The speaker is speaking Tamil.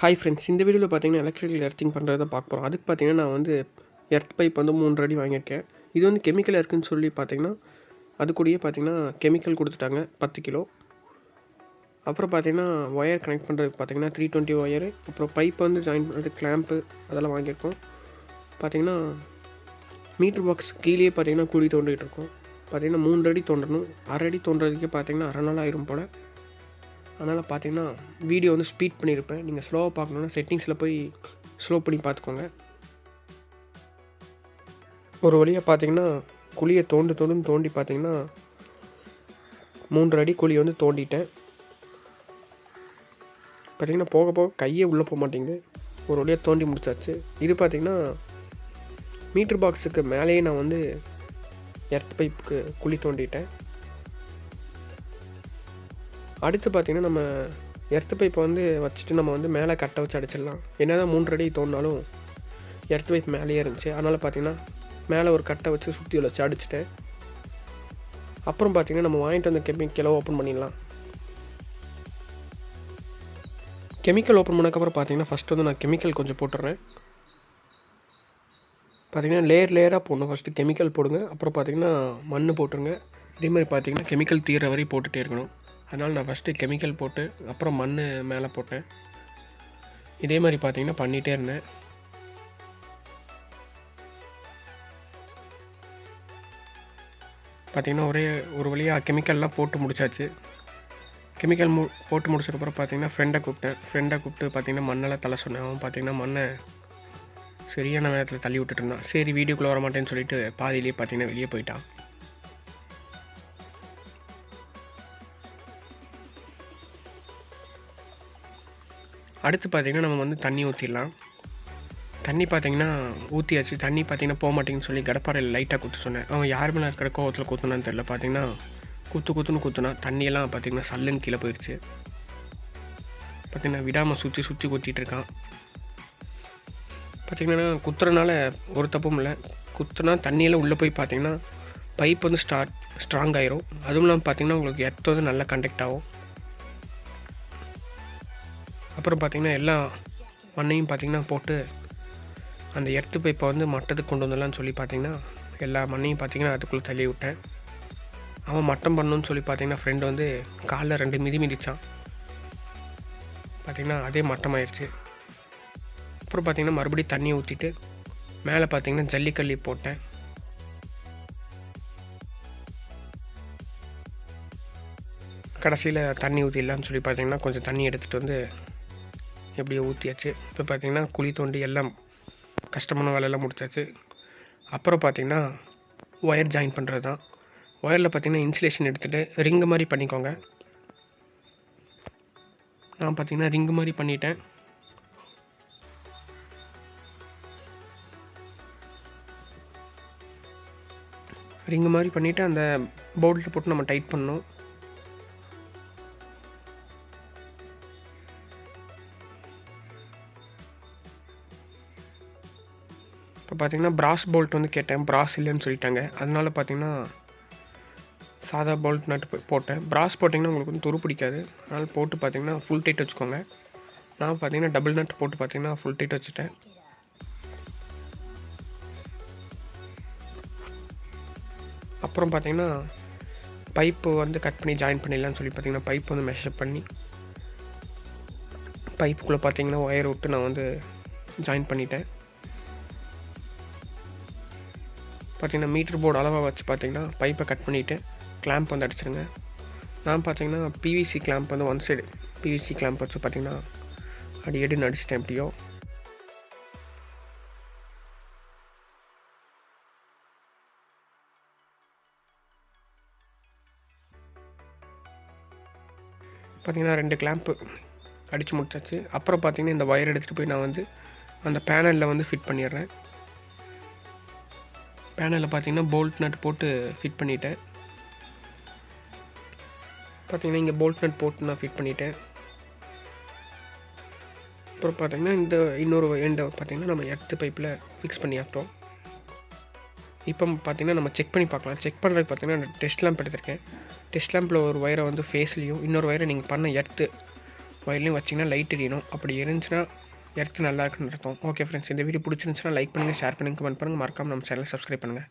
ஹாய் ஃப்ரெண்ட்ஸ், இந்த வீடியோவில் பார்த்தீங்கன்னா எலக்ட்ரிக்கல் எர்த்திங் பண்ணுறத பார்க்க போகிறோம். அதுக்கு பார்த்தீங்கன்னா நான் வந்து எர்த் பைப் வந்து 3 அடி வாங்கியிருக்கேன். இது வந்து கெமிக்கல் எர்த்துன்னு சொல்லி பார்த்தீங்கன்னா அது கூடயே பார்த்தீங்கன்னா கெமிக்கல் கொடுத்துட்டாங்க 10 கிலோ. அப்புறம் பார்த்தீங்கன்னா ஒயர் கனெக்ட் பண்ணுறதுக்கு பார்த்தீங்கன்னா 320 ஒயரு, அப்புறம் பைப் வந்து ஜாயின் பண்ணுறதுக்கு கிளாம்ப்பு அதெல்லாம் வாங்கியிருக்கோம். பார்த்தீங்கன்னா மீட்ரு பாக்ஸ் கீழே பார்த்தீங்கன்னா குழி தோண்டிகிட்டு இருக்கோம். பார்த்தீங்கன்னா 3 அடி தோண்டணும். 1/2 அடி தோண்டுறதுக்கே பார்த்தீங்கன்னா 1/2 நாள் ஆயிரும் போல். அதனால் பார்த்தீங்கன்னா வீடியோ வந்து ஸ்பீட் பண்ணியிருப்பேன். நீங்கள் ஸ்லோவாக பார்க்கணுன்னா செட்டிங்ஸில் போய் ஸ்லோ பண்ணி பார்த்துக்கோங்க. ஒரு வழியாக பார்த்தீங்கன்னா குழியை தோண்டி பார்த்தீங்கன்னா 3 அடி குழி வந்து தோண்டிட்டேன். பார்த்தீங்கன்னா போக போக கையே உள்ளே போக மாட்டேங்குது. ஒரு வழியாக தோண்டி முடிச்சாச்சு. இது பார்த்தீங்கன்னா மீட்ரு பாக்ஸுக்கு மேலேயே நான் வந்து எர்த் பைப்புக்கு குழி தோண்டிட்டேன். அடுத்து பார்த்திங்கன்னா நம்ம எர்த்து பைப்பை வந்து வச்சுட்டு நம்ம வந்து மேலே கட்டை வச்சு அடிச்சிடலாம். என்ன தான் 3 அடி தோண்டினாலும் எர்த்து பைப் மேலேயே இருந்துச்சு. அதனால் பார்த்திங்கன்னா மேலே ஒரு கட்டை வச்சு சுற்றி வச்சு அடிச்சிட்டேன். அப்புறம் பார்த்திங்கன்னா நம்ம வாங்கிட்டு வந்த கெமிக்கலை ஓப்பன் பண்ணிடலாம். கெமிக்கல் ஓப்பன் பண்ணக்கப்புறம் பார்த்திங்கன்னா ஃபஸ்ட்டு வந்து நான் கெமிக்கல் கொஞ்சம் போட்டுடுறேன். பார்த்திங்கன்னா லேயராக போடணும். ஃபஸ்ட்டு கெமிக்கல் போடுங்க, அப்புறம் பார்த்திங்கன்னா மண் போட்டுருங்க. இதேமாதிரி பார்த்திங்கன்னா கெமிக்கல் தீர வரை போட்டுகிட்டே இருக்கணும். அதனால் நான் ஃபஸ்ட்டு கெமிக்கல் போட்டு அப்புறம் மண் மேலே போட்டேன். இதே மாதிரி பார்த்தீங்கன்னா பண்ணிகிட்டே இருந்தேன். பார்த்திங்கன்னா ஒரு வழியாக கெமிக்கல்லாம் போட்டு முடிச்சாச்சு. கெமிக்கல் போட்டு முடிச்சதுக்கப்புறம் பார்த்திங்கன்னா ஃப்ரெண்டை கூப்பிட்டு பார்த்திங்கன்னா மண்ணெல்லாம் தள்ள சொன்னேன். அவன் பார்த்திங்கன்னா மண்ணை சரியான நேரத்தில் தள்ளி விட்டுட்டு இருந்தான். சரி வீடியோக்குள்ளே வர மாட்டேன்னு சொல்லிட்டு பாதியிலேயே பார்த்திங்கன்னா வெளியே போயிட்டான். அடுத்து பார்த்திங்கன்னா நம்ம வந்து தண்ணி ஊற்றிடலாம். தண்ணி பார்த்திங்கன்னா ஊற்றியாச்சு. தண்ணி பார்த்திங்கன்னா போக மாட்டேங்குன்னு சொல்லி கடப்பாறையில் லைட்டாக குத்து சொன்னேன். அவன் யார் மேலே இருக்கிற கோவத்தில் குத்துனான்னு தெரில. பார்த்திங்கன்னா குத்துன்னு குத்துனா தண்ணியெல்லாம் பார்த்திங்கன்னா சல்லுன்னு கீழே போயிடுச்சு. பார்த்திங்கன்னா விடாமல் சுற்றி குத்திட்டு இருக்கான். பார்த்திங்கன்னா குத்துறனால ஒரு தப்பும் இல்லை. குத்துனா தண்ணியெல்லாம் உள்ளே போய் பார்த்திங்கன்னா பைப் வந்து ஸ்ட்ராங் ஆயிரும். அதுவும் இல்லாமல் பார்த்திங்கன்னா உங்களுக்கு எர்த் வந்து நல்லா கண்டக்ட் ஆகும். அப்புறம் பார்த்திங்கன்னா எல்லா மண்ணையும் பார்த்திங்கன்னா போட்டு அந்த எர்த்து பைப்பை வந்து மட்டத்துக்கு கொண்டு வந்துடலான்னு சொல்லி பார்த்திங்கன்னா எல்லா மண்ணையும் பார்த்திங்கன்னா அதுக்குள்ளே தள்ளி விட்டேன். அவன் மட்டம் பண்ணணுன்னு சொல்லி பார்த்திங்கன்னா ஃப்ரெண்டு வந்து காலில் 2 மிதிச்சான். பார்த்திங்கன்னா அதே மட்டமாயிடுச்சு. அப்புறம் பார்த்திங்கன்னா மறுபடியும் தண்ணியை ஊற்றிட்டு மேலே பார்த்திங்கன்னா ஜல்லிக்கல்லி போட்டேன். கடைசியில் தண்ணி ஊற்றிடலான்னு சொல்லி பார்த்திங்கன்னா கொஞ்சம் தண்ணி எடுத்துகிட்டு வந்து எப்படியோ ஊற்றியாச்சு. இப்போ பார்த்திங்கன்னா குழி தோண்டி எல்லாம் கஷ்டமான வேலையெல்லாம் முடிச்சாச்சு. அப்புறம் பார்த்திங்கன்னா ஒயர் ஜாயின் பண்ணுறது தான். ஒயரில் பார்த்திங்கன்னா இன்சுலேஷன் எடுத்துகிட்டு ரிங்கு மாதிரி பண்ணிக்கோங்க. நான் பார்த்திங்கன்னா ரிங்கு மாதிரி பண்ணிட்டேன். ரிங்கு மாதிரி பண்ணிவிட்டு அந்த போல்ட்டில் போட்டு நம்ம டைட் பண்ணணும். இப்போ பார்த்திங்கன்னா பிராஸ் போல்ட் வந்து கேட்டேன். பிராஸ் இல்லைன்னு சொல்லிட்டாங்க. அதனால பார்த்திங்கன்னா சாதா போல்ட் நட்டு போட்டேன். பிராஸ் போட்டிங்கன்னா உங்களுக்கு வந்து துரு பிடிக்காது. அதனால் போட்டு பார்த்திங்கன்னா ஃபுல் டைட் வச்சுக்கோங்க. நான் பார்த்திங்கன்னா டபுள் நட் போட்டு பார்த்திங்கன்னா ஃபுல் டைட் வச்சுட்டேன். அப்புறம் பார்த்திங்கன்னா பைப்பு வந்து கட் பண்ணி ஜாயின் பண்ணிடலான்னு சொல்லி பார்த்திங்கன்னா பைப் வந்து மெஷர் பண்ணி பைப்புக்குள்ளே பார்த்திங்கன்னா ஒயர் விட்டு நான் வந்து ஜாயின் பண்ணிட்டேன். பார்த்திங்கன்னா மீட்ரு போர்டு அளவாக வச்சு பார்த்திங்கன்னா பைப்பை கட் பண்ணிவிட்டு கிளாம்ப் வந்து அடிச்சிருங்க. நான் பார்த்திங்கன்னா பிவிசி கிளாம்ப் வந்து 1 சைடு பிவிசி கிளாம்ப் வச்சு பார்த்திங்கன்னா அடிக்கடி அடிச்சிட்டேன். எப்படியோ பார்த்திங்கன்னா 2 கிளாம்ப்பு அடித்து முடிச்சாச்சு. அப்புறம் பார்த்திங்கன்னா இந்த ஒயர் எடுத்துகிட்டு போய் நான் வந்து அந்த பேனலில் வந்து ஃபிட் பண்ணிடுறேன். பேனலில் பார்த்திங்கன்னா போல்ட் நட் போட்டு ஃபிட் பண்ணிட்டேன். பார்த்திங்கன்னா இங்கே போல்ட் நட் போட்டு நான் ஃபிட் பண்ணிட்டேன். அப்புறம் பார்த்திங்கன்னா இந்த இன்னொரு எண்டை பார்த்திங்கன்னா நம்ம எர்த்து பைப்பில் ஃபிக்ஸ் பண்ணியாட்டோம். இப்போ பார்த்திங்கன்னா நம்ம செக் பண்ணி பார்க்கலாம். செக் பண்ணுறதுக்கு பார்த்திங்கன்னா டெஸ்ட் லேம்ப் எடுத்திருக்கேன். டெஸ்ட் லேம்பில் ஒரு ஒயரை வந்து ஃபேஸ்லேயும் இன்னொரு ஒயரை நீங்கள் பண்ண எர்த்து ஒயர்லையும் வச்சிங்கன்னா லைட் எரியணும். அப்படி இருந்துச்சுன்னா எர்த்து நல்லா இருக்குன்னு அர்த்தம். ஓகே ஃப்ரெண்ட்ஸ், இந்த வீடியோ பிடிச்சிருந்துச்சுன்னா லைக் பண்ணுங்கள், ஷேர் பண்ணுங்கள், கமெண்ட் பண்ணுங்கள். மறக்காமல் நம்ம சேனலை சப்ஸ்கிரைப் பண்ணுங்கள்.